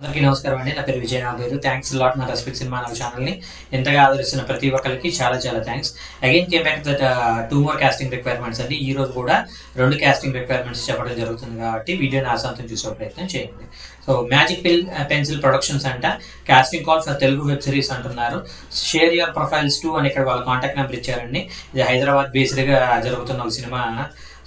అందరికీ నమస్కారం అండి. నా పేరు విజయ్ నాగేరు. థ్యాంక్స్ లాట్ నా రెస్పెక్ట్ సినిమా నా ఛానల్ని ఎంతగా ఆదరిస్తున్న ప్రతి ఒక్కరికి చాలా చాలా thanks. Again came back that 2 more casting requirements అండి. ఈ రోజు కూడా 2 కాస్టింగ్ రిక్వైర్మెంట్స్ చెప్పడం జరుగుతుంది కాబట్టి వీడియోని ఆశాంతం చూసే ప్రయత్నం చేయండి. సో మ్యాజిక్ పెన్సిల్ ప్రొడక్షన్స్ అంట casting call for Telugu web series అంటున్నారు. షేర్ యువర్ ప్రొఫైల్స్ టు అని ఇక్కడ వాళ్ళ కాంటాక్ట్ నెంబర్ ఇచ్చారండి. ఇది హైదరాబాద్ బేస్డ్గా జరుగుతున్న ఒక సినిమా.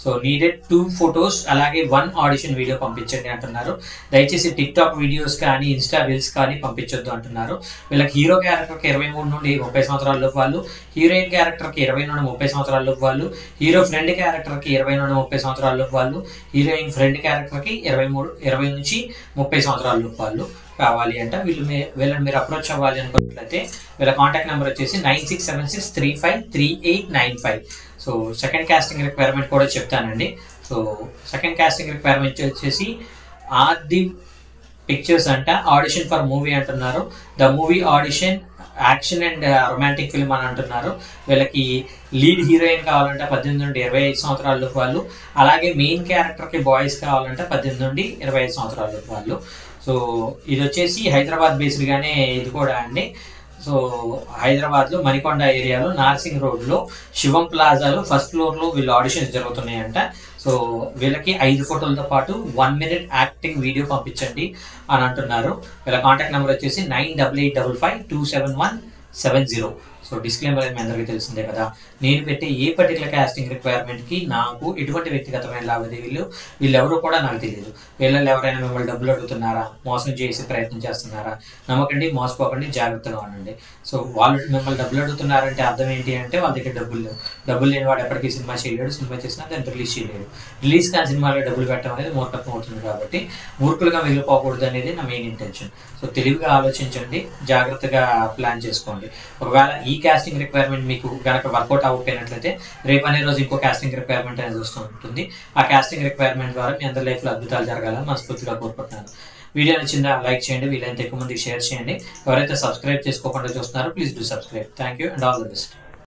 సో నీడెడ్ 2 photos అలాగే 1 ఆడిషన్ వీడియో పంపించండి అంటున్నారు. దయచేసి టిక్టాక్ వీడియోస్ కానీ ఇన్స్టా రీల్స్ కానీ పంపించొద్దు అంటున్నారు. వీళ్ళకి హీరో క్యారెక్టర్కి 23 నుండి 30 సంవత్సరాల లోపు వాళ్ళు, హీరోయిన్ క్యారెక్టర్కి 20 నుండి 30 సంవత్సరాల లోపు వాళ్ళు, హీరో ఫ్రెండ్ క్యారెక్టర్కి 20 నుండి 30 సంవత్సరాల లోపు వాళ్ళు, హీరోయిన్ ఫ్రెండ్ క్యారెక్టర్కి 20 నుంచి 30 సంవత్సరాల లోపు వాళ్ళు కావాలి అంట. వీళ్ళని మీరు అప్రోచ్ అవ్వాలి అనుకున్నట్లయితే వీళ్ళ కాంటాక్ట్ నెంబర్ వచ్చేసి 9676353895. సో సెకండ్ కాస్టింగ్ రిక్వైర్మెంట్ కూడా చెప్తానండి. సో సెకండ్ కాస్టింగ్ రిక్వైర్మెంట్ వచ్చేసి ఆది పిక్చర్స్ అంట ఆడిషన్ ఫర్ మూవీ అంటున్నారు. The movie audition action and romantic film అని అంటున్నారు. వీళ్ళకి లీడ్ హీరోయిన్ కావాలంటే 18 నుండి 25 సంవత్సరాల లోపు వాళ్ళు, అలాగే మెయిన్ క్యారెక్టర్కి బాయ్స్ కావాలంటే 18 నుండి 25 సంవత్సరాల లోపు వాళ్ళు. సో ఇది వచ్చేసి హైదరాబాద్ బేస్డ్గానే ఇది కూడా అండి. సో హైదరాబాద్లో మణికొండ ఏరియాలో నార్సింగ్ రోడ్లో శివం ప్లాజాలో ఫస్ట్ ఫ్లోర్లో వీళ్ళు ఆడిషన్స్ జరుగుతున్నాయంట. సో వీళ్ళకి 5 ఫోటోలతో పాటు 1 minute యాక్టింగ్ వీడియో పంపించండి అని అంటున్నారు. వీళ్ళ కాంటాక్ట్ నెంబర్ వచ్చేసి 9885527170. సో డిస్క్లైమర్ మీ అందరికీ తెలిసిందే కదా. నేను పెట్టే ఏ పర్టికులర్ కాస్టింగ్ రిక్వైర్మెంట్కి నాకు ఎటువంటి వ్యక్తిగతమైన లావాదేవీలు వీళ్ళెవరూ కూడా నాకు తెలియదు. వీళ్ళలో ఎవరైనా మిమ్మల్ని డబ్బులు అడుగుతున్నారా, మోసం చేసే ప్రయత్నం చేస్తున్నారా, నమ్మకండి, మోసపోకండి, జాగ్రత్తగా ఉండండి. సో వాళ్ళు మిమ్మల్ని డబ్బులు అడుగుతున్నారంటే అర్థం ఏంటి అంటే వాళ్ళ దగ్గర డబ్బులు లేని వాడు ఎప్పటికీ సినిమా చేయలేడు. సినిమా చేసినా దాన్ని రిలీజ్ చేయలేడు. రిలీజ్ కాని సినిమాలో డబ్బులు పెట్టడం అనేది మూర్ఖత్వం అవుతుంది. కాబట్టి మూర్ఖులుగా వెళ్ళిపోకూడదు అనేది నా మెయిన్ ఇంటెన్షన్. సో తెలివిగా ఆలోచించండి, జాగ్రత్తగా ప్లాన్ చేసుకోండి. ఒకవేళ ఈ కాస్టింగ్ రిక్వైర్మెంట్ మీకు కనుక వర్కౌట్ అవ్వకపోయినట్లయితే రేపు అనే రోజు ఇంకో కాస్టింగ్ రిక్వైర్మెంట్ అనేది వస్తూ ఉంటుంది. ఆ కాస్టింగ్ రిక్వైర్మెంట్ ద్వారా మీ అందరి లైఫ్లో అద్భుతాలు జరగాలని మనస్ఫూర్తిగా కోరుకుంటున్నాను. వీడియో నచ్చిందా లైక్ చేయండి, వీలైతే ఎక్కువ మందికి షేర్ చేయండి. ఎవరైతే సబ్స్క్రైబ్ చేసుకోకుండా చూస్తున్నారో please do subscribe. Thank you and all the best.